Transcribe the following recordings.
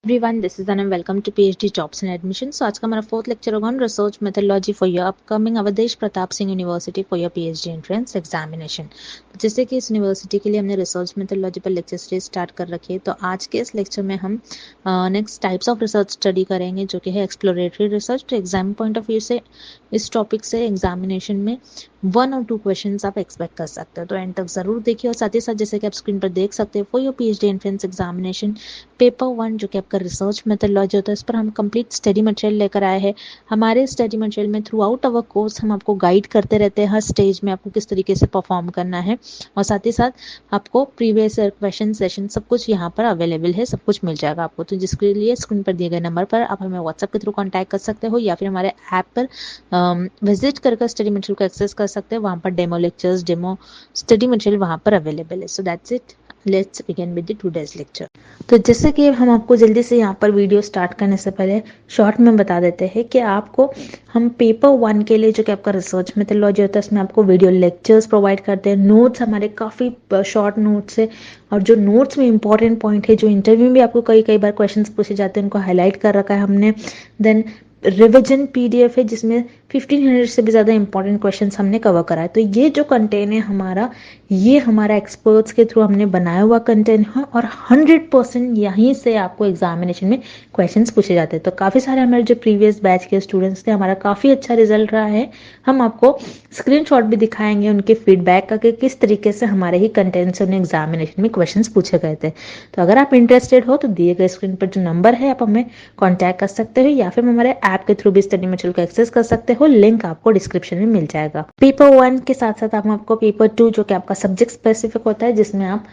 Everyone, this is and welcome to PhD jobs and admission. So आज का हमारा fourth lecture होगा on research methodology for your upcoming Awadhesh Pratap Singh university for your PhD entrance examination. जैसे कि इस university के लिए हमने रिसर्च मेथोडोलॉजी पर लेक्चर सीरीज स्टार्ट कर रखी है, तो आज के इस लेक्चर में हम next types of research study करेंगे, जो कि है एक्सप्लोरेटरी रिसर्च। तो एग्जाम पॉइंट ऑफ व्यू से इस टॉपिक से एग्जामिनेशन में 1 और 2 क्वेश्चंस आप एक्सपेक्ट कर सकते हो, तो एंड तक जरूर देखिए। और साथ ही साथ जैसे कि आप स्क्रीन पर देख सकते हो, for your PhD entrance examination paper 1 जो कि आपका रिसर्च मेथोडोलॉजी होता है, इस पर हम कंप्लीट स्टडी मटेरियल लेकर आए हैं। हमारे स्टडी मटेरियल में थ्रू आउट अवर कोर्स हम आपको गाइड करते रहते हैं हर स्टेज में आपको किस तरीके से परफॉर्म करना है, और साथ ही साथ आपको प्रीवियस क्वेश्चन सेशन सब कुछ यहाँ पर अवेलेबल है, सब कुछ मिल जाएगा आपको। तो जिसके लिए स्क्रीन पर दिए गए नंबर पर आप हमें व्हाट्सएप के थ्रू कॉन्टैक्ट कर सकते हो, या फिर हमारे ऐप पर विजिट कर स्टडी मटेरियल को एक्सेस कर सकते हैं। वहाँ पर demo lectures, demo study material वहाँ पर अवेलेबल है। So that's it, let's begin with the today's lecture. तो जैसे कि हम आपको जल्दी से यहाँ पर वीडियो स्टार्ट करने से पहले शॉर्ट में बता देते हैं कि आपको हम पेपर 1 के लिए जो कि आपका रिसर्च मेथोडोलॉजी होता है, उसमें आपको वीडियो लेक्चर्स प्रोवाइड करते हैं। नोट्स हमारे काफ़ी शॉर्ट नोट्स है, और जो नोट्स में इंपॉर्टेंट पॉइंट है, जो इंटरव्यू में भी आपको कई बार क्वेश्चंस पूछे जाते हैं, उनको हाईलाइट कर रखा है हमने। देन रिविजन पीडीएफ है, जिसमें 1500 से भी ज़्यादा इंपॉर्टेंट क्वेश्चंस हमने कवर करा है। तो ये जो कंटेंट है हमारा, ये हमारा एक्सपर्ट्स के थ्रू हमने बनाया हुआ कंटेंट है, और 100% यहीं से आपको एग्जामिनेशन में क्वेश्चंस पूछे जाते हैं। तो काफ़ी सारे हमारे जो प्रीवियस बैच के स्टूडेंट्स थे, हमारा काफ़ी अच्छा रिजल्ट रहा है। हम आपको स्क्रीनशॉट भी दिखाएंगे उनके फीडबैक का, कि किस तरीके से हमारे ही कंटेंट से उन्हें एग्जामिनेशन में क्वेश्चंस पूछे गए थे। तो अगर आप इंटरेस्टेड हो तो दिए गए स्क्रीन पर जो नंबर है आप हमें कॉन्टैक्ट कर सकते हो, या फिर हमारे ऐप के थ्रू भी स्टडी मटेरियल को एक्सेस कर सकते हो। लिंक आपको डिस्क्रिप्शन में मिल जाएगा। पेपर 1 के साथ साथ हम आपको पेपर 2 जो कि आपका सब्जेक्ट स्पेसिफिक होता है, जिसमें आप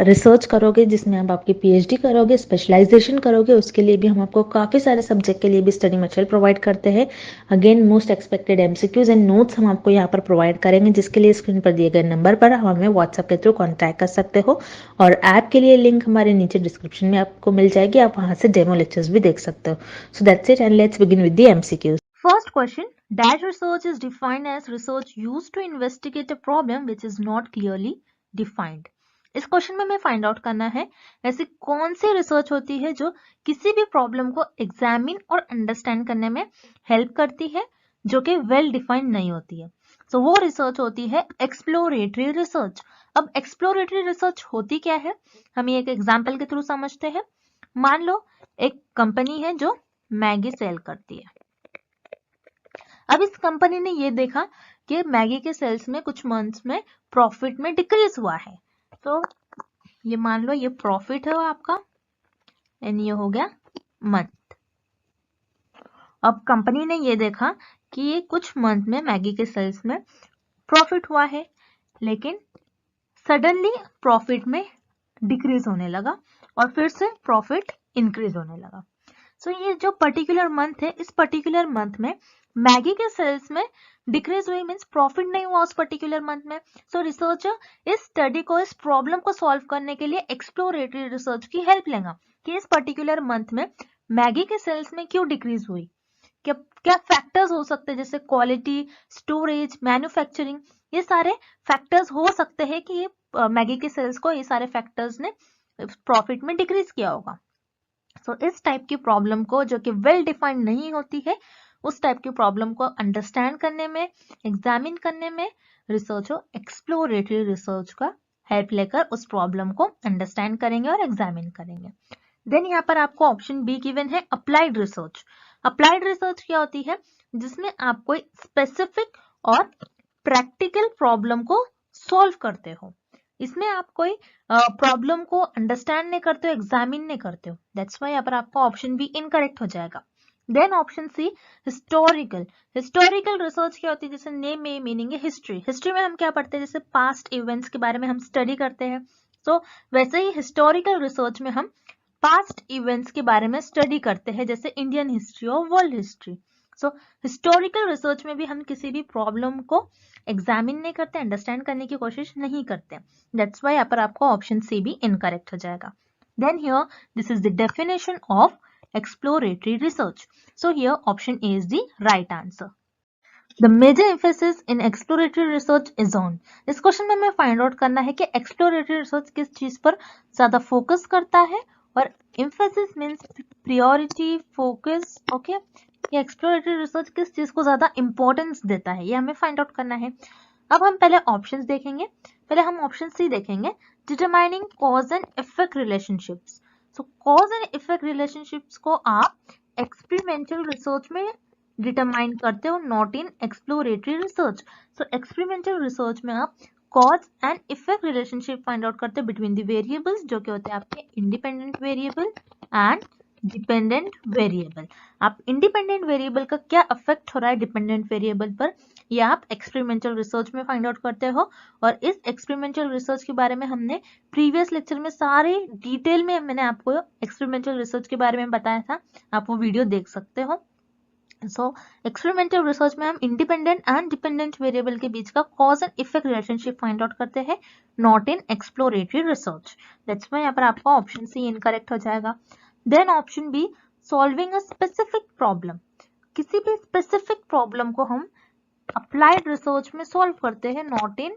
रिसर्च करोगे, जिसमें आप आपकी पीएचडी करोगे, स्पेशलाइजेशन करोगे, उसके लिए भी हम आपको काफ़ी सारे सब्जेक्ट के लिए भी स्टडी मटेरियल प्रोवाइड करते हैं। Again most expected MCQs and notes हम आपको यहाँ पर प्रोवाइड करेंगे, जिसके लिए स्क्रीन पर दिए गए नंबर पर आप हमें व्हाट्सएप के थ्रू कॉन्टैक्ट कर सकते हो। और ऐप के लिए लिंक हमारे नीचे डिस्क्रिप्शन में आपको मिल जाएगी, आप वहाँ से डेमो लेक्चर्स भी देख सकते हो। So that's it, and let's begin with the MCQs. First question, that research is defined as research used to investigate a problem which is not clearly defined. इस क्वेश्चन में हमें फाइंड आउट करना है ऐसी कौन सी रिसर्च होती है जो किसी भी प्रॉब्लम को एग्जामिन और अंडरस्टैंड करने में हेल्प करती है, जो कि वेल डिफाइंड नहीं होती है। सो वो रिसर्च होती है एक्सप्लोरेटरी रिसर्च। अब एक्सप्लोरेटरी रिसर्च होती क्या है, हम एक एग्जाम्पल के थ्रू समझते हैं। मान लो एक कंपनी है जो मैगी सेल करती है। अब इस कंपनी ने ये देखा कि मैगी के सेल्स में कुछ मंथ्स में प्रॉफिट में डिक्रीज हुआ है। तो ये मान लो ये प्रॉफिट है आपका, एंड ये हो गया मंथ। अब कंपनी ने ये देखा कि ये कुछ मंथ में मैगी के सेल्स में प्रॉफिट हुआ है, लेकिन सडनली प्रॉफिट में डिक्रीज होने लगा और फिर से प्रॉफिट इंक्रीज होने लगा। सो ये जो पर्टिकुलर मंथ है, इस पर्टिकुलर मंथ में मैगी के सेल्स में डिक्रीज हुई, मींस प्रॉफिट नहीं हुआ उस पर्टिकुलर मंथ में। सो रिसर्चर इस स्टडी को, इस प्रॉब्लम को सॉल्व करने के लिए एक्सप्लोरेटरी रिसर्च की हेल्प लेगा कि इस पर्टिकुलर मंथ में मैगी के सेल्स में क्यों डिक्रीज हुई, क्या क्या फैक्टर्स हो सकते हैं, जैसे क्वालिटी, स्टोरेज, मैन्युफैक्चरिंग, ये सारे फैक्टर्स हो सकते हैं कि ये मैगी के सेल्स को, ये सारे फैक्टर्स ने प्रॉफिट में डिक्रीज किया होगा। सो इस टाइप की प्रॉब्लम को, जो कि वेल डिफाइंड नहीं होती है, उस टाइप की प्रॉब्लम को अंडरस्टैंड करने में, एग्जामिन करने में रिसर्चर एक्सप्लोरेटरी रिसर्च का हेल्प लेकर उस प्रॉब्लम को अंडरस्टैंड करेंगे और एग्जामिन करेंगे। देन यहाँ पर आपको ऑप्शन बी गिवन है अप्लाइड रिसर्च। अप्लाइड रिसर्च क्या होती है, जिसमें आप कोई स्पेसिफिक और प्रैक्टिकल प्रॉब्लम को सॉल्व करते हो। इसमें आप कोई प्रॉब्लम को अंडरस्टैंड नहीं करते हो, एग्जामिन नहीं करते हो। दैट्स वाई यहाँ पर आपका ऑप्शन बी इनकरेक्ट हो जाएगा। Then option C historical. Historical research क्या होती है, जैसे नेम में मीनिंग है हिस्ट्री। हिस्ट्री में हम क्या पढ़ते हैं, जैसे पास्ट इवेंट्स के बारे में हम स्टडी करते हैं। सो वैसे ही हिस्टोरिकल रिसर्च में हम पास्ट इवेंट्स के बारे में स्टडी करते हैं, जैसे इंडियन हिस्ट्री और वर्ल्ड हिस्ट्री। सो हिस्टोरिकल रिसर्च में भी हम किसी भी प्रॉब्लम को एग्जामिन नहीं करते, अंडरस्टैंड करने की कोशिश नहीं करते। दैट्स वाई यहाँ पर आपको ऑप्शन सी भी इनकरेक्ट हो जाएगा। Then here this is the definition of exploratory research. So here option A is the right answer. The major emphasis in exploratory research is on. इस क्वेश्चन में हमें find out करना है कि exploratory research किस चीज पर ज्यादा फोकस करता है और emphasis means priority, focus, okay. ये एक्सप्लोरेटरी रिसर्च किस चीज को ज्यादा इंपॉर्टेंस देता है, ये हमें फाइंड आउट करना है। अब हम पहले ऑप्शंस देखेंगे। पहले हम ऑप्शन सी देखेंगे, determining cause and effect relationships. Show cause and effect relationships को आप एक्सपेरिमेंटल रिसर्च में डिटरमाइन करते हो, not in exploratory research. So experimental research में आप cause and effect relationship find out करते हैं बिटवीन द वेरिएबल्स, जो कि होते हैं आपके independent variable and dependent variable. आप इंडिपेंडेंट वेरिएबल का क्या इफेक्ट हो रहा है डिपेंडेंट वेरिएबल पर, ये आप एक्सपेरिमेंटल रिसर्च में फाइंड आउट करते हो। और इस एक्सपेरिमेंटल रिसर्च के बारे में हमने प्रीवियस लेक्चर में सारे डिटेल में मैंने आपको एक्सपेरिमेंटल रिसर्च के बारे में बताया था, आप वो वीडियो देख सकते हो। सो एक्सपेरिमेंटल रिसर्च में हम इंडिपेंडेंट एंड डिपेंडेंट वेरिएबल के बीच का cause and effect relationship find out करते हैं, not in exploratory research. That's why यहाँ पर आपका ऑप्शन सी इनकरेक्ट हो जाएगा। Then option B, solving a specific problem. किसी भी स्पेसिफिक प्रॉब्लम को हम अप्लाइड रिसर्च में सॉल्व करते हैं, नॉट इन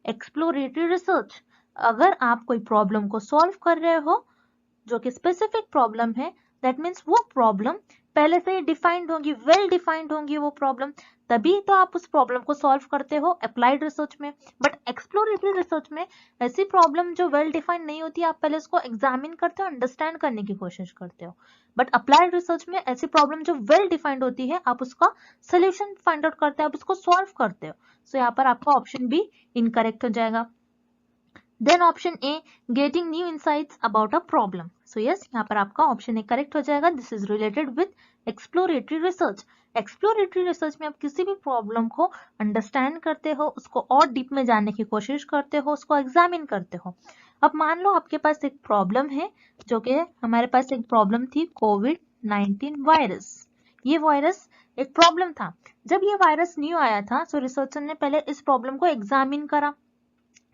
एक्सप्लोरेटरी रिसर्च। अगर आप कोई प्रॉब्लम को सॉल्व कर रहे हो जो कि स्पेसिफिक प्रॉब्लम है, दैट मीन्स वो प्रॉब्लम पहले से ही डिफाइंड होगी, वेल डिफाइंड होगी वो प्रॉब्लम, तभी तो आप उस प्रॉब्लम को सॉल्व करते हो अप्लाइड रिसर्च में। बट एक्सप्लोरेटरी रिसर्च में ऐसी प्रॉब्लम जो वेल डिफाइंड नहीं होती, आप पहले उसको एग्जामिन करते हो, अंडरस्टैंड करने की कोशिश करते हो। बट अप्लाइड रिसर्च में ऐसी प्रॉब्लम जो वेल डिफाइंड होती है, आप उसका सोल्यूशन फाइंड आउट करते हो, आप उसको सॉल्व करते हो। सो यहाँ पर आपका ऑप्शन बी इनकरेक्ट हो जाएगा। Then option A, getting new insights about a problem. So yes, यहाँ पर आपका ऑप्शन ए करेक्ट हो जाएगा। This is related with exploratory research. Exploratory research में आप किसी भी प्रॉब्लम को अंडरस्टैंड करते हो, उसको और डीप में जानने की कोशिश करते हो, उसको एग्जामिन करते हो। अब मान लो आपके पास एक प्रॉब्लम है, जो कि हमारे पास एक प्रॉब्लम थी कोविड-19 वायरस। ये वायरस एक प्रॉब्लम था। जब ये वायरस न्यू आया था, सो रिसर्चर ने पहले इस प्रॉब्लम को एग्जामिन करा।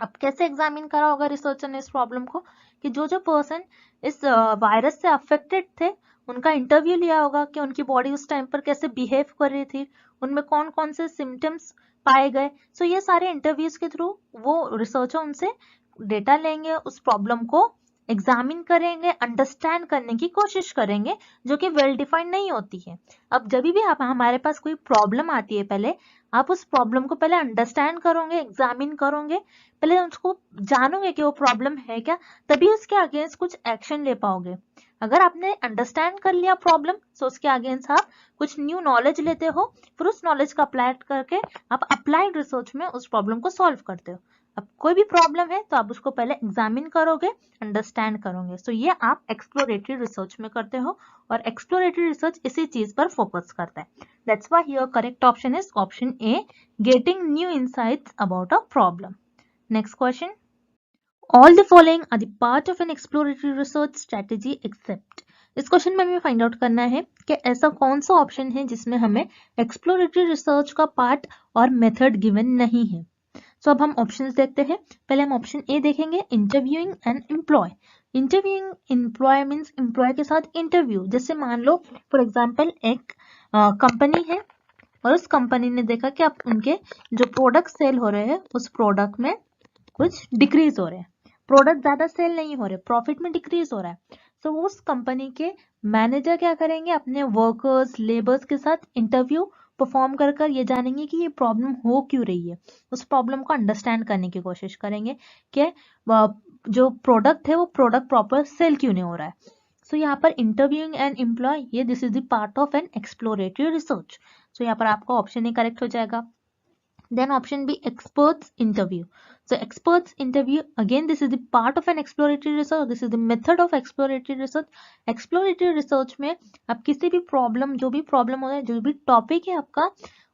अब कैसे एग्जामिन करा होगा रिसर्चर ने इस प्रॉब्लम को, कि जो जो पर्सन इस वायरस से अफेक्टेड थे, उनका इंटरव्यू लिया होगा कि उनकी बॉडी उस टाइम पर कैसे बिहेव कर रही थी, उनमें कौन कौन से सिम्टम्स पाए गए। सो ये सारे इंटरव्यूज के थ्रू वो रिसर्चर उनसे डेटा लेंगे, उस प्रॉब्लम को एग्जामिन करेंगे, अंडरस्टैंड करने की कोशिश करेंगे, जो कि वेल डिफाइंड नहीं होती है। अब जब भी आप हमारे पास कोई प्रॉब्लम आती है, पहले आप उस प्रॉब्लम को पहले अंडरस्टैंड करोगे, एग्जामिन करोगे, पहले उसको जानोगे कि वो प्रॉब्लम है क्या, तभी उसके अगेंस्ट कुछ एक्शन ले पाओगे। अगर आपने अंडरस्टैंड कर लिया प्रॉब्लम, तो उसके अगेंस्ट आप कुछ न्यू नॉलेज लेते हो, फिर उस नॉलेज का अप्लाई करके आप अप्लाइड रिसर्च में उस प्रॉब्लम को सॉल्व करते हो। अब कोई भी प्रॉब्लम है तो आप उसको पहले एग्जामिन करोगे, अंडरस्टैंड करोगे। सो ये आप एक्सप्लोरेटरी रिसर्च में करते हो, और एक्सप्लोरेटरी रिसर्च इसी चीज पर फोकस करता है। That's why your correct option is option A, getting new insights about a problem. Next question. All the following are the part of an exploratory research strategy except. इस question में हमें find out करना है कि ऐसा कौन सा option है जिसमें हमें एक्सप्लोरेटरी रिसर्च का पार्ट और मेथड गिवन नहीं है। सो अब हम ऑप्शंस देखते हैं। पहले हम ऑप्शन ए देखेंगे, interviewing and employ. Interviewing employ means employ के साथ इंटरव्यू। जैसे मान लो फॉर एग्जाम्पल एक कंपनी है, और उस कंपनी ने देखा कि आप उनके जो प्रोडक्ट सेल हो रहे हैं, उस प्रोडक्ट में कुछ डिक्रीज हो रहे हैं, प्रोडक्ट ज्यादा सेल नहीं हो रहे, प्रॉफिट में डिक्रीज हो रहा है। सो उस कंपनी के मैनेजर क्या करेंगे, अपने वर्कर्स, लेबर्स के साथ इंटरव्यू परफॉर्म कर कर ये जानेंगे कि ये प्रॉब्लम हो क्यों रही है, उस प्रॉब्लम को अंडरस्टैंड करने की कोशिश करेंगे कि जो प्रोडक्ट है वो प्रोडक्ट प्रॉपर सेल क्यों नहीं हो रहा है। सो यहाँ पर इंटरव्यूइंग एंड एम्प्लॉय, ये this is the part of an exploratory research. So यहाँ पर आपका ऑप्शन ए करेक्ट हो जाएगा। Then option B, experts interview. So experts interview, again this is the part of an exploratory research. This is the method of exploratory research. Exploratory research में आप किसी भी problem, जो भी प्रॉब्लम हो रहा है, जो भी टॉपिक है आपका,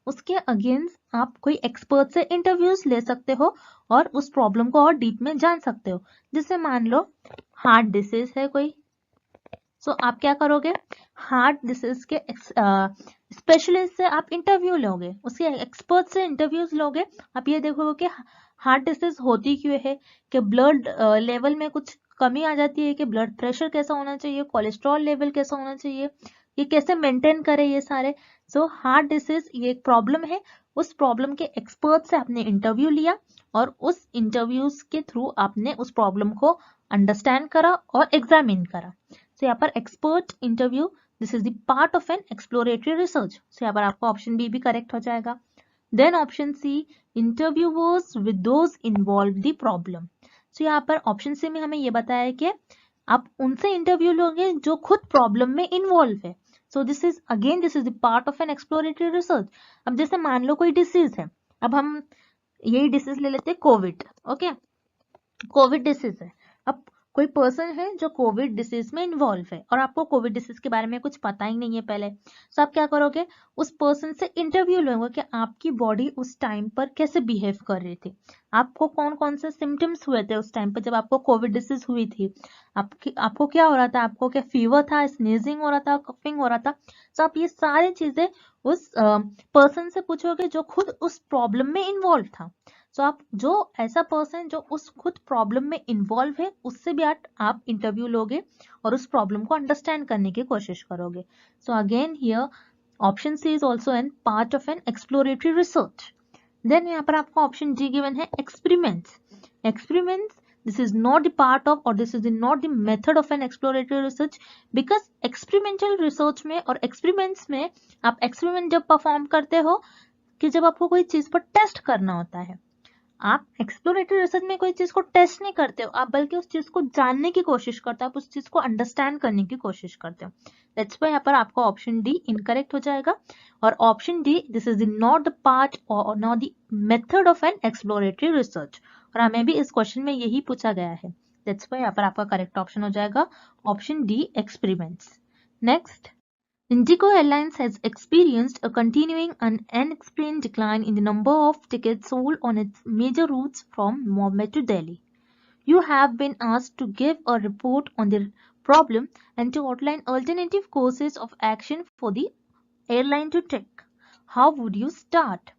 उसके अगेंस्ट आप कोई एक्सपर्ट से इंटरव्यूज ले सकते हो और उस प्रॉब्लम को और डीप में जान सकते हो। जैसे मान लो हार्ट डिसीज है कोई, सो आप क्या करोगे, हार्ट डिसीज के स्पेशलिस्ट से आप इंटरव्यू लोगे, उसके एक्सपर्ट से इंटरव्यूज लोगे। आप ये देखोगे कि हार्ट डिसीज होती क्यों है, कि ब्लड लेवल में कुछ कमी आ जाती है, कि ब्लड प्रेशर कैसा होना चाहिए, कोलेस्ट्रॉल लेवल कैसा होना चाहिए, ये कैसे मेंटेन करे ये सारे। सो हार्ट डिसीज ये एक प्रॉब्लम है, उस प्रॉब्लम के एक्सपर्ट से आपने इंटरव्यू लिया और उस इंटरव्यूज के थ्रू आपने उस प्रॉब्लम को अंडरस्टैंड करा और एग्जामिन करा। सो यहाँ पर expert interview, this is the part of an exploratory research. So यहाँ पर आपका ऑप्शन बी भी करेक्ट हो जाएगा। Then option C, interviewers with those involve the problem. So यहाँ पर ऑप्शन सी में हमें ये बताया है कि आप उनसे इंटरव्यू लोगे जो खुद प्रॉब्लम में इन्वॉल्व है। So this is the part of an exploratory research. अब जैसे मान लो कोई डिसीज है, अब हम यही डिसीज ले लेते हैं, कोविड। ओके, कोविड डिसीज है। अब कोई पर्सन है जो कोविड डिसीज में इन्वॉल्व है और आपको कोविड डिसीज के बारे में कुछ पता ही नहीं है पहले, तो आप क्या करोगे, उस पर्सन से इंटरव्यू लोगे कि आपकी बॉडी उस टाइम पर कैसे बिहेव कर रही थी, आपको कौन कौन से सिम्टम्स हुए थे उस टाइम पर जब आपको कोविड डिसीज हुई थी, आपको क्या हो रहा था, आपको क्या फीवर था, स्नीजिंग हो रहा था, कफिंग हो रहा था। तो आप ये सारी चीजें उस पर्सन से पूछोगे जो खुद उस प्रॉब्लम में इन्वॉल्व था। सो आप जो ऐसा पर्सन जो उस खुद प्रॉब्लम में इन्वॉल्व है उससे भी आप इंटरव्यू लोगे और उस प्रॉब्लम को अंडरस्टैंड करने की कोशिश करोगे। So again here option C is also an part of an exploratory research. Then यहाँ पर आपको ऑप्शन जी गिवन है experiments. Experiments, this is not the part of or this is not the method of an exploratory research, because experimental research में और experiments में आप experiment जब perform करते हो कि जब आपको कोई चीज पर टेस्ट करना होता है, आप एक्सप्लोरेटरी रिसर्च में कोई चीज को टेस्ट नहीं करते हो, आप बल्कि उस चीज को जानने की कोशिश करते हो, आप उस चीज को अंडरस्टैंड करने की कोशिश करते हो। दैट्स व्हाई यहाँ पर आपका ऑप्शन डी इनकरेक्ट हो जाएगा। और option D, this is not the part और not the method of an exploratory research, और हमें भी इस क्वेश्चन में यही पूछा गया है। दैट्स व्हाई यहाँ पर आपका करेक्ट ऑप्शन हो जाएगा option D, experiments. Next, Indigo Airlines has experienced a continuing and unexplained decline in the number of tickets sold on its major routes from Mumbai to Delhi. You have been asked to give a report on the problem and to outline alternative courses of action for the airline to take. How would you start?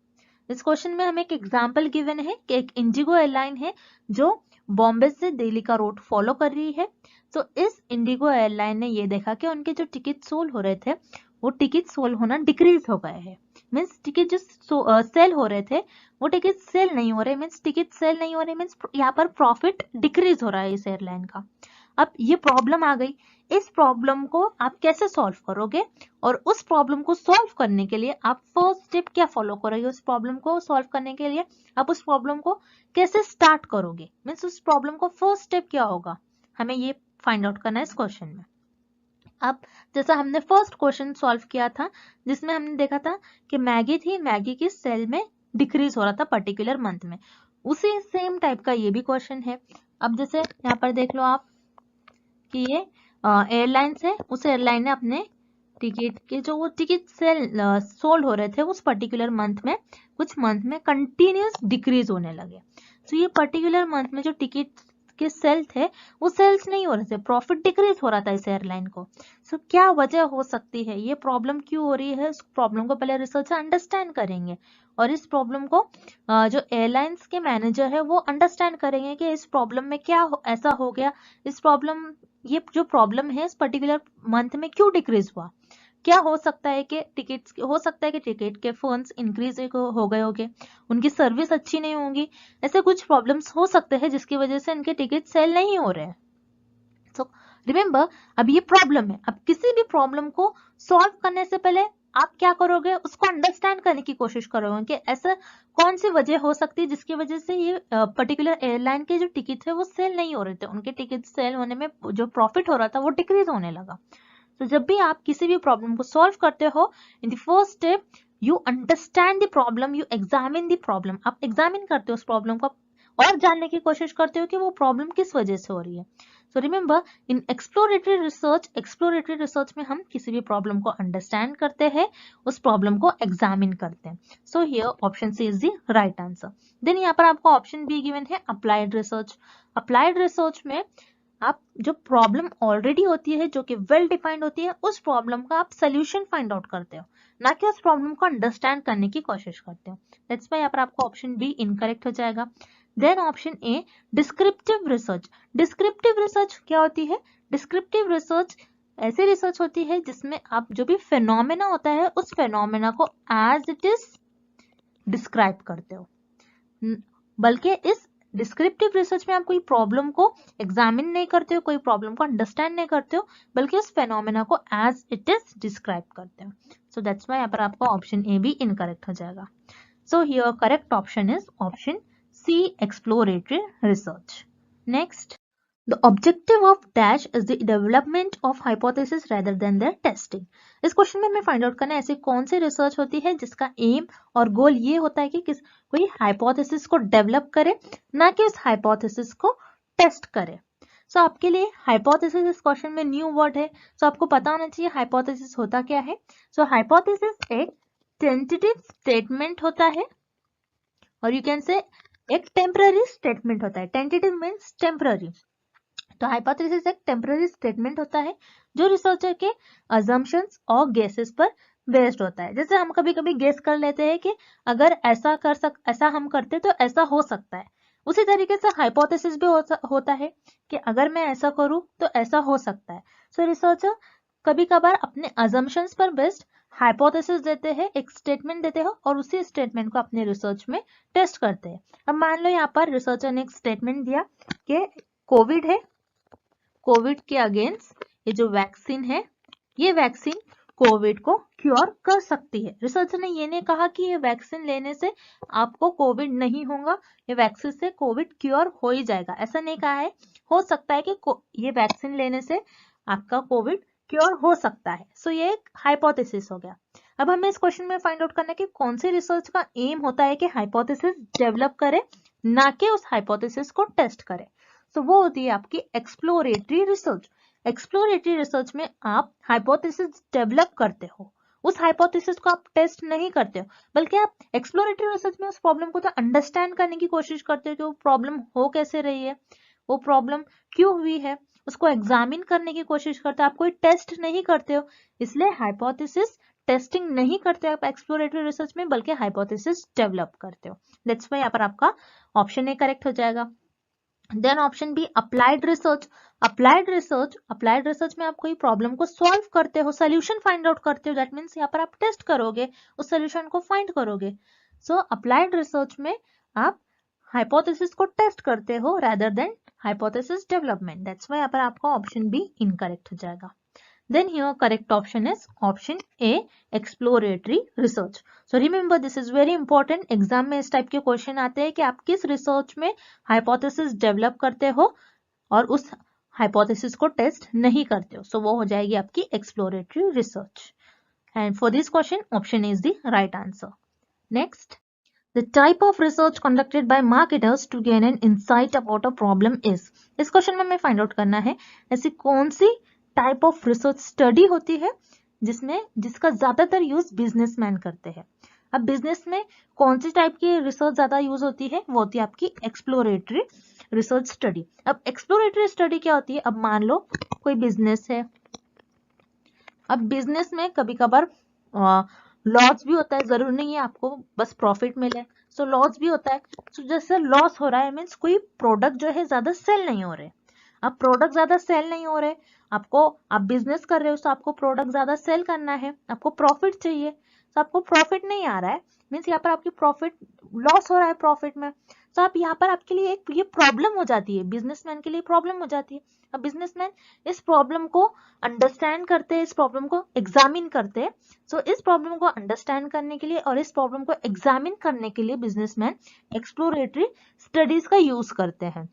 इस question में हमें एक example given है कि एक Indigo airline है जो बॉम्बे से दिल्ली का रूट फॉलो कर रही है। तो इस इंडिगो एयरलाइन ने ये देखा कि उनके जो टिकट सोल हो रहे थे वो टिकट सोल होना डिक्रीज हो गए हैं, मीन्स टिकट जो सेल हो रहे थे वो टिकट सेल नहीं हो रहे, मीन्स टिकट सेल नहीं हो रहे, मीन्स यहाँ पर प्रॉफिट डिक्रीज हो रहा है इस एयरलाइन का। अब ये प्रॉब्लम आ गई, इस प्रॉब्लम को आप कैसे सॉल्व करोगे, और उस प्रॉब्लम को सॉल्व करने के लिए आप फर्स्ट स्टेप क्या फॉलो करोगे, उस प्रॉब्लम को सॉल्व करने के लिए आप उस प्रॉब्लम को कैसे स्टार्ट करोगे, मीन्स उस प्रॉब्लम को फर्स्ट स्टेप क्या होगा, हमें ये फाइंड आउट करना है इस क्वेश्चन में। अब जैसा हमने फर्स्ट क्वेश्चन सॉल्व किया था जिसमें हमने देखा था कि मैगी थी, मैगी की सेल में डिक्रीज हो रहा था पर्टिकुलर मंथ में, उसी सेम टाइप का ये भी क्वेश्चन है। अब जैसे यहाँ पर देख लो आप कि ये एयरलाइंस है, उस एयरलाइन ने अपने टिकट के जो वो टिकट सेल सोल्ड हो रहे थे उस पर्टिकुलर मंथ में, कुछ मंथ में कंटिन्यूस डिक्रीज होने लगे। तो ये पर्टिकुलर मंथ में जो टिकट के सेल थे वो सेल्स नहीं हो रहे थे, प्रॉफिट डिक्रीज हो रहा था इस एयरलाइन को। सो क्या वजह हो सकती है, ये प्रॉब्लम क्यों हो रही है, उस प्रॉब्लम को पहले रिसर्च से अंडरस्टैंड करेंगे और इस प्रॉब्लम को जो एयरलाइंस के मैनेजर है वो अंडरस्टैंड करेंगे कि इस प्रॉब्लम में क्या ऐसा हो गया, इस प्रॉब्लम, ये जो प्रॉब्लम है इस पर्टिकुलर मंथ में क्यों डिक्रीज हुआ, क्या हो सकता है कि टिकट के फंड्स इंक्रीज हो गए होंगे, उनकी सर्विस अच्छी नहीं होगी, ऐसे कुछ प्रॉब्लम्स हो सकते हैं जिसकी वजह से इनके टिकट सेल नहीं हो रहे हैं। सो रिमेंबर, अब ये प्रॉब्लम है, अब किसी भी प्रॉब्लम को सॉल्व करने से पहले आप क्या करोगे, उसको अंडरस्टैंड करने की कोशिश करोगे कि ऐसा कौन सी वजह हो सकती है जिसकी वजह से ये पर्टिकुलर एयरलाइन के जो टिकट है वो सेल नहीं हो रहे थे, उनके टिकट सेल होने में जो प्रॉफिट हो रहा था वो डिक्रीज होने लगा। तो जब भी आप किसी भी प्रॉब्लम को सॉल्व करते हो, in the first step you understand the problem, you examine the problem, आप एग्जामिन करते हो उस प्रॉब्लम को और जानने की कोशिश करते हो कि वो प्रॉब्लम किस वजह से हो रही है। सो रिमेंबर, इन एक्सप्लोरेटरी रिसर्च में हम किसी भी प्रॉब्लम को अंडरस्टैंड करते हैं, उस प्रॉब्लम को एग्जामिन करते हैं। So here option C is the right answer. Then यहाँ पर आपको ऑप्शन बी गिवन है अप्लाइड रिसर्च। अप्लाइड रिसर्च में आप जो प्रॉब्लम ऑलरेडी होती है जो कि वेल डिफाइंड होती है उस प्रॉब्लम का आप सोल्यूशन फाइंड आउट करते हो, ना कि उस प्रॉब्लम को अंडरस्टैंड करने की कोशिश करते हो। दैट्स व्हाई यहाँ पर आपको ऑप्शन बी इनकरेक्ट हो जाएगा। Then option A, descriptive research. Descriptive research क्या होती है, डिस्क्रिप्टिव रिसर्च ऐसी रिसर्च होती है जिसमें आप जो भी फेनोमेना होता है उस फेनोमेना को एज इट इज डिस्क्राइब करते हो, बल्कि इस डिस्क्रिप्टिव रिसर्च में आप कोई प्रॉब्लम को एग्जामिन नहीं करते हो, कोई प्रॉब्लम को अंडरस्टैंड नहीं करते हो, बल्कि उस फेनोमेना को एज इट इज डिस्क्राइब करते हो। सो दैट्स वाई यहाँ पर आपका ऑप्शन ए भी इनकरेक्ट हो जाएगा। So here correct option is option C, exploratory research. Next, the objective of dash is the development of hypothesis rather than their testing। इस question में हमें फाइंड आउट करना है ऐसी कौन सी रिसर्च होती है जिसका एम और गोल ये होता है कि कोई हाइपोथेसिस को डेवलप करे, ना कि उस हाइपोथेसिस को टेस्ट करे। सो आपके लिए हाइपोथेसिस इस क्वेश्चन में न्यू वर्ड है, सो आपको पता होना चाहिए हाइपोथेसिस होता क्या है। सो हाइपोथेसिस एक टेंटेटिव स्टेटमेंट होता है, और यू कैन से एक टेम्पररी स्टेटमेंट होता है। टेंटेटिव मीन्स टेम्पररी, तो हाइपोथेसिस एक टेम्पररी स्टेटमेंट होता है जो रिसर्चर के अजम्पशंस और गेसेस पर बेस्ड होता है। जैसे हम कभी कभी गेस कर लेते हैं कि अगर ऐसा हम करते तो ऐसा हो सकता है, उसी तरीके से हाइपोथेसिस भी होता है कि अगर मैं ऐसा करूं तो ऐसा हो सकता है। सो रिसर्चर कभी कभार अपने अजम्पशंस पर बेस्ड हाइपोथेसिस देते हैं, एक स्टेटमेंट देते हैं और उसी स्टेटमेंट को अपने रिसर्च में टेस्ट करते हैं। अब मान लो यहाँ पर रिसर्चर ने एक स्टेटमेंट दिया कि कोविड है, कोविड के अगेंस्ट ये जो वैक्सीन है, ये वैक्सीन कोविड को क्योर कर सकती है। रिसर्चर ने ये नहीं कहा कि ये वैक्सीन लेने से आपको कोविड नहीं होगा, ये वैक्सीन से कोविड क्योर हो ही जाएगा, ऐसा नहीं कहा है। हो सकता है कि ये वैक्सीन लेने से आपका कोविड क्योर हो सकता है। सो ये एक हाइपोथेसिस हो गया। अब हमें इस क्वेश्चन में फाइंड आउट करना है कि कौन सी रिसर्च का एम होता है कि हाइपोथेसिस डेवलप करे, ना कि उस हाइपोथेसिस को टेस्ट करे। तो वो होती है आपकी एक्सप्लोरेटरी रिसर्च। एक्सप्लोरेटरी रिसर्च में आप हाइपोथेसिस डेवलप करते हो, उस हाइपोथेसिस को आप टेस्ट नहीं करते हो, बल्कि आप एक्सप्लोरेटरी रिसर्च में उस प्रॉब्लम को तो अंडरस्टैंड करने की कोशिश करते हो कि वो प्रॉब्लम हो कैसे रही है, वो प्रॉब्लम क्यों हुई है, उसको एग्जामिन करने की कोशिश करते हो। आप कोई टेस्ट नहीं करते हो, इसलिए हाइपोथेसिस टेस्टिंग नहीं करते आप एक्सप्लोरेटरी रिसर्च में, बल्कि हाइपोथेसिस डेवलप करते हो। दैट्स वाई यहाँ पर आपका ऑप्शन ए करेक्ट हो जाएगा। Then option B, applied research. Applied research में आप कोई प्रॉब्लम को सॉल्व करते हो, सोल्यूशन फाइंड आउट करते हो। दैट मीन्स यहाँ पर आप टेस्ट करोगे, उस सोल्यूशन को फाइंड करोगे। सो अप्लाइड रिसर्च में आप हाइपोथेसिस को टेस्ट करते हो rather than hypothesis development. That's why यहाँ पर आपका ऑप्शन बी इनकरेक्ट हो जाएगा। Then here correct option is option A, exploratory research. So remember this is very important. Exam में इस टाइप के क्वेश्चन आते हैं कि आप किस रिसर्च में हाइपोथेसिस डेवलप करते हो और उस हाइपोथेसिस को टेस्ट नहीं करते हो। सो वो हो जाएगी आपकी exploratory research. And for this question option is the right answer. Next, the type of research conducted by marketers to gain an insight about a problem is। इस क्वेश्चन में हमें फाइंड आउट करना है ऐसी कौन सी टाइप ऑफ रिसर्च स्टडी होती है जिसका ज्यादातर यूज बिजनेसमैन करते हैं। अब बिजनेस में कौन सी टाइप की रिसर्च ज्यादा यूज होती है, वो होती है आपकी एक्सप्लोरेटरी रिसर्च स्टडी। अब एक्सप्लोरेटरी स्टडी क्या होती है, अब मान लो कोई बिजनेस है, अब बिजनेस में कभी कभार लॉस भी होता है, जरूरी नहीं है आपको बस प्रॉफिट मिले। सो लॉस भी होता है। सो जैसे लॉस हो रहा है मीन्स कोई प्रोडक्ट जो है ज्यादा सेल नहीं हो रहे। अब प्रोडक्ट ज्यादा सेल नहीं हो रहे, आप बिजनेस कर रहे हो तो आपको प्रोडक्ट ज्यादा सेल करना है, आपको प्रॉफिट चाहिए, तो आपको प्रॉफिट नहीं आ रहा है मीन्स यहाँ पर आपकी प्रॉफिट लॉस हो रहा है प्रॉफिट में। तो आप यहाँ पर आपके लिए एक ये प्रॉब्लम हो जाती है, बिजनेसमैन के लिए प्रॉब्लम हो जाती है। अब बिजनेसमैन इस प्रॉब्लम को अंडरस्टैंड करते हैं, इस प्रॉब्लम को एग्जामिन करते हैं। सो इस प्रॉब्लम को अंडरस्टैंड करने के लिए और इस प्रॉब्लम को एग्जामिन करने के लिए बिजनेसमैन एक्सप्लोरेटरी स्टडीज का यूज करते हैं।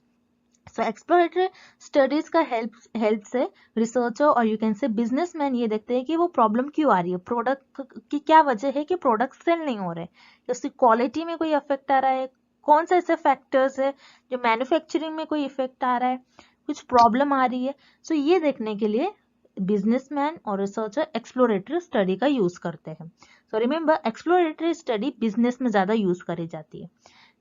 सो एक्सप्लोरेटरी स्टडीज का हेल्प से रिसर्चर और यू कैन से बिजनेसमैन ये देखते हैं कि वो प्रॉब्लम क्यों आ रही है, प्रोडक्ट की क्या वजह है कि प्रोडक्ट सेल नहीं हो रहे, उसकी क्वालिटी में कोई इफेक्ट आ रहा है, कौन से ऐसे फैक्टर्स है जो मैन्युफैक्चरिंग में कोई इफेक्ट आ रहा है, कुछ प्रॉब्लम आ रही है। सो ये देखने के लिए बिजनेसमैन और रिसर्चर एक्सप्लोरेटरी स्टडी का यूज करते हैं। So remember exploratory study business में ज्यादा यूज करी जाती है।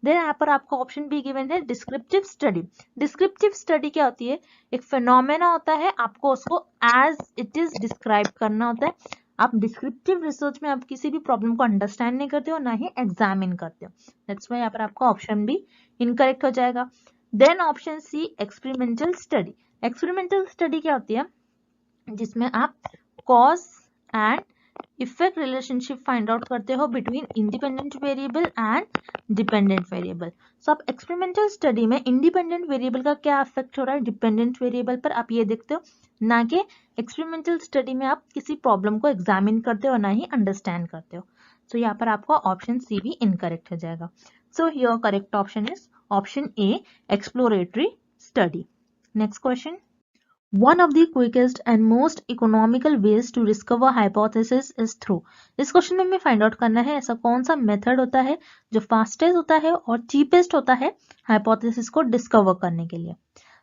देन यहाँ पर आपको ऑप्शन बी गिवन है डिस्क्रिप्टिव स्टडी। डिस्क्रिप्टिव स्टडी क्या होती है, एक फिनोमेना होता है, आपको उसको एज इट इज डिस्क्राइब करना होता है। आप डिस्क्रिप्टिव रिसर्च में आप किसी भी प्रॉब्लम को अंडरस्टैंड नहीं करते हो, ना ही एग्जामिन करते हो। दैट्स वाई यहाँ पर आपका ऑप्शन बी इनकरेक्ट हो जाएगा। Then option C experimental study. Experimental study क्या होती है, जिसमें आप cause and effect relationship find out करते हो between independent variable and dependent variable. So आप एक्सपेरिमेंटल स्टडी में इंडिपेंडेंट वेरिएबल का क्या इफेक्ट हो रहा है डिपेंडेंट वेरिएबल पर, आप ये देखते हो, ना कि एक्सपेरिमेंटल स्टडी में आप किसी प्रॉब्लम को एग्जामिन करते हो ना ही अंडरस्टैंड करते हो। सो यहाँ पर आपका ऑप्शन सी भी इनकरेक्ट हो जाएगा। सो your correct option is option A, exploratory study. Next question, one of the quickest and most economical ways to discover hypothesis is through। इस क्वेश्चन में हमें फाइंड आउट करना है ऐसा कौन सा मेथड होता है जो फास्टेस्ट होता है और चीपेस्ट होता है हाइपोथेसिस को डिस्कवर करने के लिए।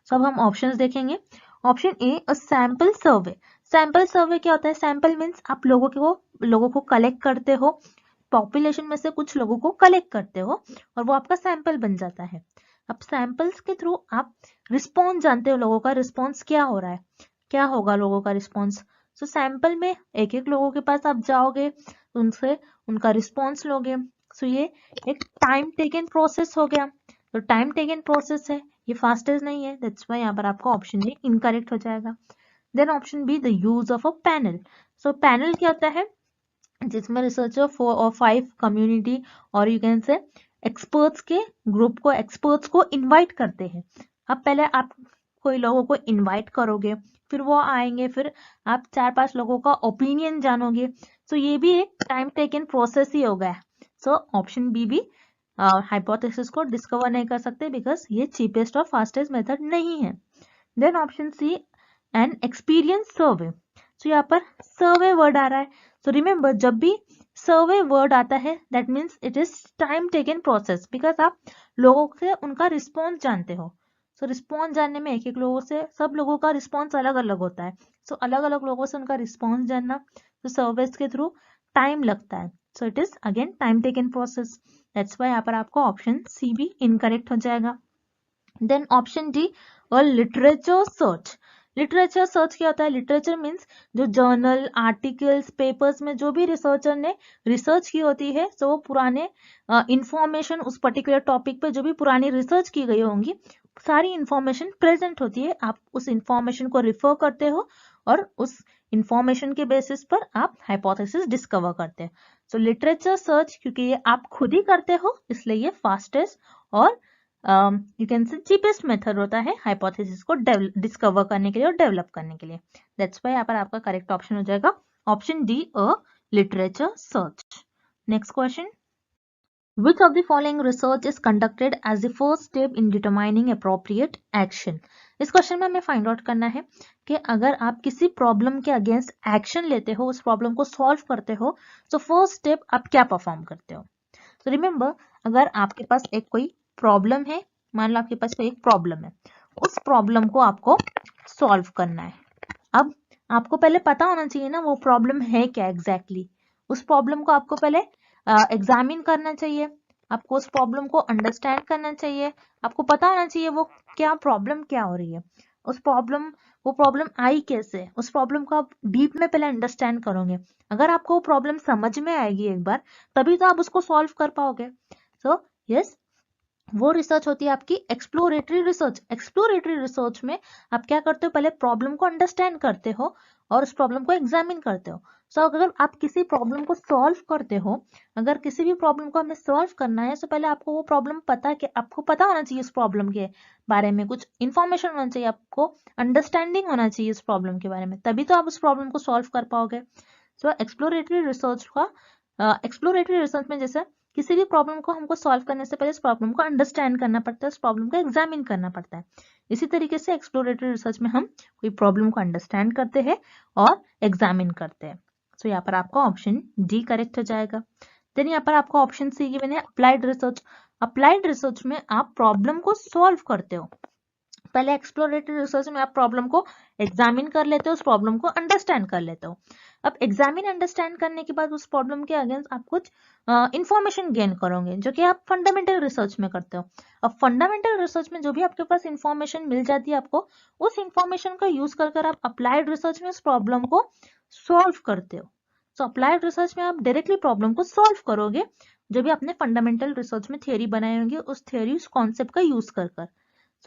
सो अब हम ऑप्शंस देखेंगे। Option A, a sample survey. Sample survey क्या होता है? सैंपल मीन्स आप लोगों को कलेक्ट करते हो, पॉपुलेशन में से कुछ लोगों को कलेक्ट करते हो और वो आपका सैंपल बन जाता है। अब सैंपल्स के थ्रू आप रिस्पॉन्स जानते हो, लोगों का रिस्पॉन्स क्या हो रहा है, क्या होगा लोगों का रिस्पॉन्स। सो सैंपल में एक एक लोगों के पास आप जाओगे, उनसे उनका रिस्पॉन्स लोगे। सो ये एक टाइम टेकन प्रोसेस हो गया। तो टाइम टेकन प्रोसेस है, ये फास्टेस्ट नहीं है, दैट्स व्हाई यहाँ पर आपका ऑप्शन ए इनकरेक्ट हो जाएगा। Then option B, the use of a panel. So panel क्या होता है? जिसमें रिसर्चर 4 और 5 कम्युनिटी और यू कैन से एक्सपर्ट्स के ग्रुप को, एक्सपर्ट्स को इनवाइट करते हैं। अब पहले आप कोई लोगों को इनवाइट करोगे, फिर वो आएंगे, फिर आप 4-5 लोगों का ओपिनियन जानोगे। सो ये भी एक टाइम टेकन प्रोसेस ही हो गया। सो ऑप्शन बी भी हाइपोथेसिस को डिस्कवर नहीं कर सकते बिकॉज ये चीपेस्ट और फास्टेस्ट मेथड नहीं है। Then option C, an experience survey. So यहाँ पर सर्वे वर्ड आ रहा है। सो रिमेंबर, जब भी सर्वे वर्ड आता है that means it is time taken process because आप लोगों से उनका रिस्पॉन्स जानते हो। सो रिस्पॉन्स जानने में एक एक लोगों से, सब लोगों का रिस्पॉन्स अलग अलग होता है। सो अलग अलग लोगों से उनका रिस्पॉन्स जानना, तो सर्वेस के थ्रू टाइम लगता है। So it is again time taken process, that's why यहाँ पर आपको ऑप्शन सी भी इनकरेक्ट हो जाएगा। देन ऑप्शन डी, और लिटरेचर सर्च। लिटरेचर सर्च क्या होता है? लिटरेचर मीन्स जो जर्नल, आर्टिकल्स, पेपर्स में जो भी रिसर्चर ने रिसर्च की होती है, तो वो पुराने इंफॉर्मेशन उस पर्टिकुलर टॉपिक पे जो भी पुरानी रिसर्च की गई होंगी, सारी इंफॉर्मेशन प्रेजेंट होती है। आप उस इंफॉर्मेशन को रिफर करते हो और उस इंफॉर्मेशन के बेसिस पर आप हाइपोथेसिस डिस्कवर करते हैं। सो लिटरेचर सर्च, क्योंकि ये आप खुद ही करते हो, इसलिए ये फास्टेस्ट और you can say cheapest method होता है हाइपोथेसिस को डिस्कवर करने के लिए और डेवलप करने के लिए। दैट्स व्हाई यहाँ पर आपका करेक्ट ऑप्शन हो जाएगा option D, a literature search. Next question, which of the following research is conducted as the first step in determining appropriate action। इस क्वेश्चन में हमें फाइंड आउट करना है कि अगर आप किसी प्रॉब्लम के अगेंस्ट एक्शन लेते हो, उस प्रॉब्लम को सॉल्व करते हो, तो फर्स्ट स्टेप आप क्या परफॉर्म करते हो। तो रिमेंबर, अगर आपके पास एक कोई प्रॉब्लम है, मान लो आपके पास कोई एक प्रॉब्लम है, उस प्रॉब्लम को आपको सॉल्व करना है। अब आपको पहले पता होना चाहिए ना वो प्रॉब्लम है क्या एग्जैक्टली। उस प्रॉब्लम को आपको पहले एग्जामिन करना चाहिए, आपको उस प्रॉब्लम को अंडरस्टैंड करना चाहिए, आपको पता होना चाहिए वो क्या प्रॉब्लम क्या हो रही है, वो प्रॉब्लम आई कैसे, उस प्रॉब्लम को आप डीप में पहले अंडरस्टैंड करोगे। अगर आपको वो प्रॉब्लम समझ में आएगी एक बार, तभी तो आप उसको सॉल्व कर पाओगे। सो यस, वो रिसर्च होती है आपकी एक्सप्लोरेटरी रिसर्च। एक्सप्लोरेटरी रिसर्च में आप क्या करते हो? पहले प्रॉब्लम को अंडरस्टैंड करते हो और उस प्रॉब्लम को एग्जामिन करते हो। सो अगर आप किसी प्रॉब्लम को सॉल्व करते हो, अगर किसी भी प्रॉब्लम को हमें सॉल्व करना है, तो पहले आपको वो प्रॉब्लम आपको पता होना चाहिए, उस प्रॉब्लम के बारे में कुछ इंफॉर्मेशन होना चाहिए, आपको अंडरस्टैंडिंग होना चाहिए उस प्रॉब्लम के बारे में, तभी तो आप उस प्रॉब्लम को सॉल्व कर पाओगे। सो एक्सप्लोरेटरी रिसर्च में जैसे किसी भी प्रॉब्लम को हमको सॉल्व करने से पहले इस प्रॉब्लम को अंडरस्टैंड करना पड़ता है, उस प्रॉब्लम को एग्जामिन करना पड़ता है। इसी तरीके से एक्सप्लोरेटरी रिसर्च में हम कोई प्रॉब्लम को अंडरस्टैंड करते हैं और एग्जामिन करते हैं। सो यहाँ पर आपका ऑप्शन डी करेक्ट हो जाएगा। देन यहाँ पर आपका ऑप्शन सी गिवन है अप्लाइड रिसर्च। अप्लाइड रिसर्च में आप प्रॉब्लम को सॉल्व करते हो। पहले एक्सप्लोरेटरी रिसर्च में आप प्रॉब्लम को एग्जामिन कर लेते हो, उस प्रॉब्लम को अंडरस्टैंड कर लेते हो। अब एग्जामिन अंडरस्टैंड करने के बाद उस प्रॉब्लम के अगेंस्ट आप कुछ इंफॉर्मेशन गेन करोगे, जो कि आप फंडामेंटल रिसर्च में करते हो। अब फंडामेंटल रिसर्च में जो भी आपके पास इंफॉर्मेशन मिल जाती है, आपको उस इंफॉर्मेशन का यूज कर आप अप्लाइड रिसर्च में उस प्रॉब्लम को सॉल्व करते हो। सो अप्लाइड रिसर्च में आप डायरेक्टली प्रॉब्लम को सॉल्व करोगे, जो भी आपने फंडामेंटल रिसर्च में थियोरी बनाए होंगे, उस थियोरी, उस कॉन्सेप्ट का यूज कर।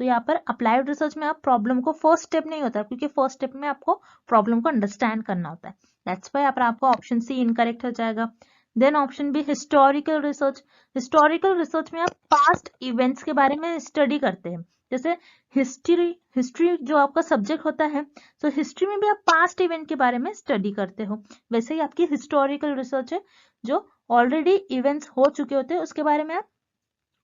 तो यहाँ पर अप्लाइड रिसर्च में आप प्रॉब्लम को फर्स्ट स्टेप नहीं होता है, क्योंकि फर्स्ट स्टेप में आपको प्रॉब्लम को अंडरस्टैंड करना होता है। दैट्स वाई यहाँ पर आपको ऑप्शन सी इनकरेक्ट हो जाएगा। Then option B historical research. Historical research में आप पास्ट इवेंट्स के बारे में स्टडी करते हैं। जैसे हिस्ट्री जो आपका सब्जेक्ट होता है, तो हिस्ट्री में भी आप पास्ट इवेंट के बारे में स्टडी करते हो। वैसे ही आपकी हिस्टोरिकल रिसर्च है, जो ऑलरेडी इवेंट्स हो चुके होते हैं उसके बारे में आप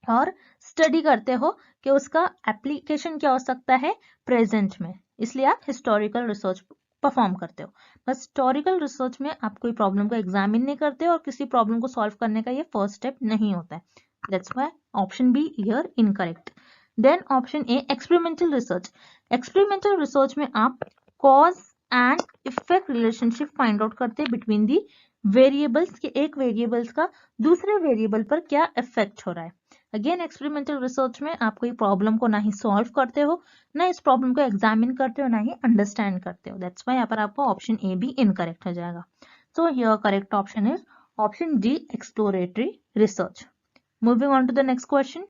और स्टडी करते हो कि उसका एप्लीकेशन क्या हो सकता है प्रेजेंट में, इसलिए आप हिस्टोरिकल रिसर्च परफॉर्म करते हो। बस हिस्टोरिकल रिसर्च में आप कोई प्रॉब्लम को एग्जामिन नहीं करते और किसी प्रॉब्लम को सॉल्व करने का ये फर्स्ट स्टेप नहीं होता है। That's why option B here incorrect. Then option A experimental research. Experimental research में आप cause and effect relationship find out करते हैं बिटवीन दी वेरिएबल्स के, एक वेरिएबल्स का दूसरे वेरिएबल पर क्या इफेक्ट हो रहा है। अगेन एक्सपेरिमेंटल रिसर्च में आप कोई प्रॉब्लम को ना ही सॉल्व करते हो, ना इस प्रॉब्लम को एग्जामिन करते हो, ना ही अंडरस्टैंड करते हो। दैट्स व्हाई यहाँ पर आपको ऑप्शन ए भी इनकरेक्ट हो जाएगा। So here correct option is option D exploratory research. Moving on to the next question,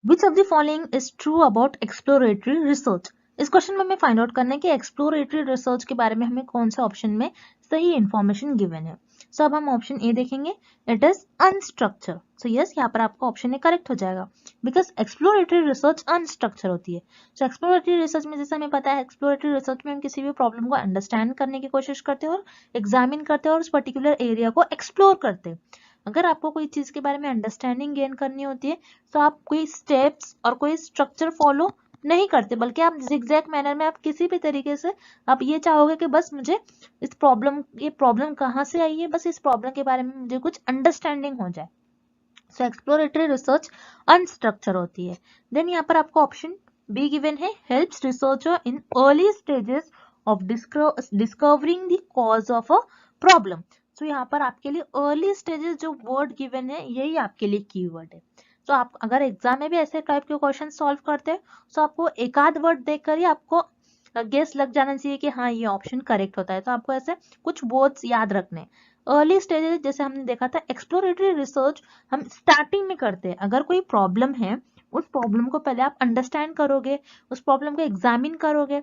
which of the following is true about exploratory research. इस क्वेश्चन में हमें फाइंड आउट करना है कि एक्सप्लोरेटरी रिसर्च के बारे में हमें कौन सा ऑप्शन में सही इंफॉर्मेशन गिवन है। सो अब हम ऑप्शन ए देखेंगे, it is unstructured. So yes, यहाँ पर आपका ऑप्शन ए करेक्ट हो जाएगा, बिकॉज एक्सप्लोरेटरी रिसर्च अनस्ट्रक्चर होती है। सो एक्सप्लोरेटरी रिसर्च में जैसे हमें पता है, एक्सप्लोरेटरी रिसर्च में हम किसी भी प्रॉब्लम को अंडरस्टैंड करने की कोशिश करते हैं और एग्जामिन करते हैं और उस पर्टिकुलर एरिया को एक्सप्लोर करते हैं। अगर आपको कोई चीज के बारे में अंडरस्टैंडिंग गेन करनी होती है तो आप कोई स्टेप्स और कोई स्ट्रक्चर फॉलो नहीं करते, बल्कि आप जिगजैग मैनर में आप किसी भी तरीके से आप ये चाहोगे कि बस मुझे ये प्रॉब्लम कहाँ से आई है, बस इस प्रॉब्लम के बारे में मुझे कुछ अंडरस्टैंडिंग हो जाए। सो एक्सप्लोरेटरी रिसर्च अनस्ट्रक्चर होती है। देन यहाँ पर आपको ऑप्शन बी गिवन है, helps researcher in early stages of discovering the cause of a problem. तो यहाँ पर आपके लिए अर्ली स्टेजेस जो वर्ड गिवन है, यही आपके लिए कीवर्ड है। तो आप अगर एग्जाम में भी ऐसे टाइप के क्वेश्चन सॉल्व करते हैं तो आपको एक आध वर्ड देखकर ही आपको गेस लग जाना चाहिए कि हाँ ये ऑप्शन करेक्ट होता है। तो आपको ऐसे कुछ वर्ड्स याद रखने। अर्ली स्टेजेस जैसे हमने देखा था, एक्सप्लोरेटरी रिसर्च हम स्टार्टिंग में करते हैं। अगर कोई प्रॉब्लम है, उस प्रॉब्लम को पहले आप अंडरस्टैंड करोगे, उस प्रॉब्लम को एग्जामिन करोगे।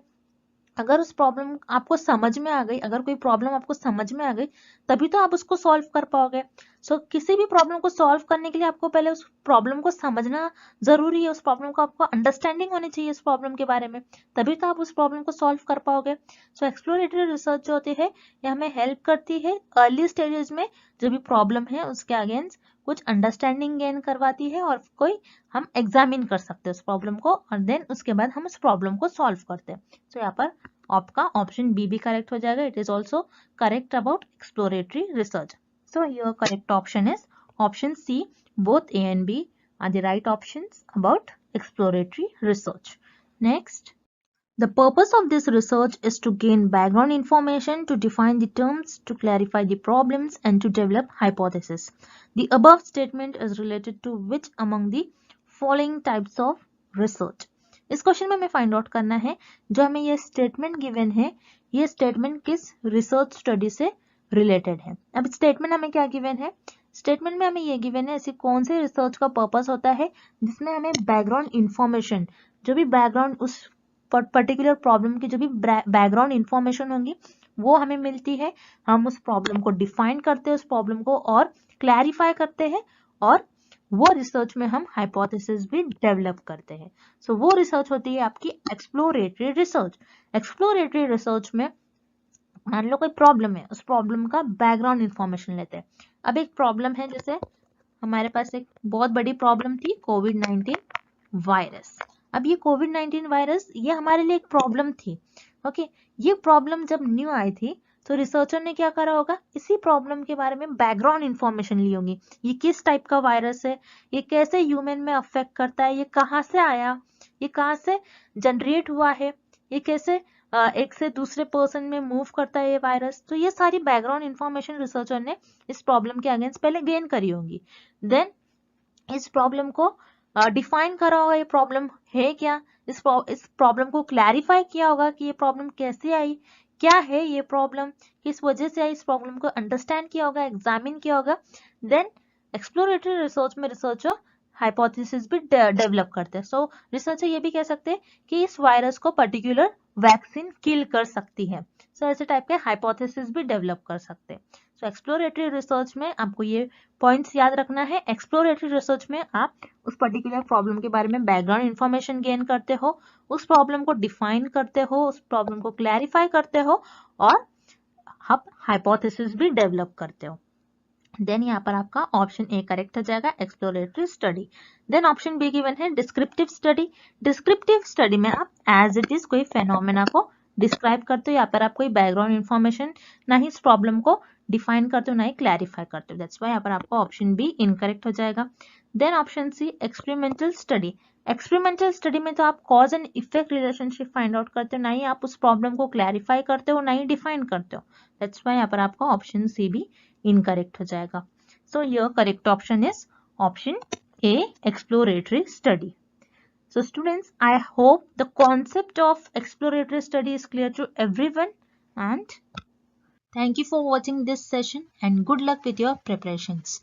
अगर उस प्रॉब्लम आपको समझ में आ गई, अगर कोई प्रॉब्लम आपको समझ में आ गई, तभी तो आप उसको सॉल्व कर पाओगे। सो किसी भी प्रॉब्लम को सॉल्व करने के लिए आपको पहले उस प्रॉब्लम को समझना जरूरी है, उस प्रॉब्लम को आपको अंडरस्टैंडिंग होनी चाहिए इस प्रॉब्लम के बारे में, तभी तो आप उस प्रॉब्लम को सॉल्व कर पाओगे। सो एक्सप्लोरेटरी रिसर्च जो होती है, ये हमें हेल्प करती है अर्ली स्टेजेस में जो भी प्रॉब्लम है उसके अगेंस्ट कुछ अंडरस्टैंडिंग गेन करवाती है, और कोई हम एग्जामिन कर सकते हैं उस प्रॉब्लम को, और देन उसके बाद हम उस प्रॉब्लम को सॉल्व करते हैं। तो यहाँ पर आपका ऑप्शन बी भी करेक्ट हो जाएगा, it is also correct about exploratory research. So your correct option is option C, both A and B are the right options about exploratory research. Next, the purpose of this research is to gain background information, to define the terms, to clarify the problems, and to develop hypotheses. The above statement is related to which among the following types of research? इस question में हमें find out करना है, जो हमें ये statement given है, ये स्टेटमेंट किस रिसर्च स्टडी से रिलेटेड है। अब स्टेटमेंट हमें क्या गिवन है, स्टेटमेंट में हमें ये गिवन है ऐसी कौन से रिसर्च का पर्पस होता है जिसमें हमें बैकग्राउंड इंफॉर्मेशन, जो भी बैकग्राउंड उस पर्टिकुलर प्रॉब्लम की जो भी बैकग्राउंड इंफॉर्मेशन होंगी वो हमें मिलती है। हम उस प्रॉब्लम को डिफाइन करते हैं, उस प्रॉब्लम को और क्लैरिफाई करते हैं, और वो रिसर्च में हम हाइपोथेसिस भी डेवलप करते हैं। सो वो रिसर्च होती है आपकी एक्सप्लोरेटरी रिसर्च। एक्सप्लोरेटरी रिसर्च में मान लो कोई प्रॉब्लम है, उस प्रॉब्लम का बैकग्राउंड इंफॉर्मेशन लेते हैं। अब एक प्रॉब्लम है, जैसे हमारे पास एक बहुत बड़ी प्रॉब्लम थी कोविड-19 वायरस। अब ये कोविड-19 वायरस ये हमारे लिए एक प्रॉब्लम थी। ओके, ये प्रॉब्लम जब न्यू आई थी तो रिसर्चर ने क्या करा होगा, इसी प्रॉब्लम के बारे में बैकग्राउंड इंफॉर्मेशन ली होगी। ये किस टाइप का वायरस है, ये कैसे ह्यूमन में अफेक्ट करता है, ये कहाँ से आया, ये कहाँ से जनरेट हुआ है, ये कैसे एक से दूसरे पर्सन में मूव करता है ये वायरस। तो ये सारी बैकग्राउंड इंफॉर्मेशन रिसर्चर ने इस प्रॉब्लम के अगेंस्ट पहले गेन करी होगी। देन इस प्रॉब्लम को डिफाइन करा होगा, ये प्रॉब्लम है क्या, इस प्रॉब्लम को क्लैरिफाई किया होगा कि ये प्रॉब्लम कैसे आई, क्या है ये प्रॉब्लम, किस वजह से आई, इस प्रॉब्लम को अंडरस्टैंड किया होगा, एग्जामिन किया होगा। देन एक्सप्लोरेटरी रिसर्च में रिसर्चर हाइपोथेसिस भी डेवलप करते हैं। सो रिसर्चर ये भी कह सकते हैं कि इस वायरस को पर्टिकुलर वैक्सीन किल कर सकती है। सो ऐसे टाइप के हाइपोथेसिस भी डेवलप कर सकते हैं। सो एक्सप्लोरेटरी रिसर्च में आपको ये पॉइंट्स याद रखना है। एक्सप्लोरेटरी रिसर्च में आप उस पर्टिकुलर प्रॉब्लम के बारे में बैकग्राउंड इंफॉर्मेशन गेन करते हो, उस प्रॉब्लम को डिफाइन करते हो, उस प्रॉब्लम को क्लैरिफाई करते हो और आप हाइपोथेसिस भी डेवलप करते हो। देन यहाँ पर आपका ऑप्शन ए करेक्ट हो जाएगा, exploratory study. Then option B given है डिस्क्रिप्टिव स्टडी। डिस्क्रिप्टिव स्टडी में आप एज इट इज कोई फेनोमेना को डिस्क्राइब करते हो, यहाँ पर आप कोई बैकग्राउंड इन्फॉर्मेशन ना ही इस प्रॉब्लम को डिफाइन करते हो ना ही क्लैरिफाई करते हो। दैट्स वाई यहाँ पर आपका ऑप्शन बी इनकरेक्ट हो जाएगा। Then option C experimental study. Experimental study में तो आप cause and effect relationship find out करते हो, ना ही आप उस प्रॉब्लम को क्लैरिफाई करते हो, ना ही डिफाइन करते हो। दैट्स वाई यहाँ पर आपका ऑप्शन सी भी इनकरेक्ट हो जाएगा। So your correct option is option A, exploratory study. So students, I hope the concept of exploratory study is clear to everyone, and Thank you for watching this session and good luck with your preparations.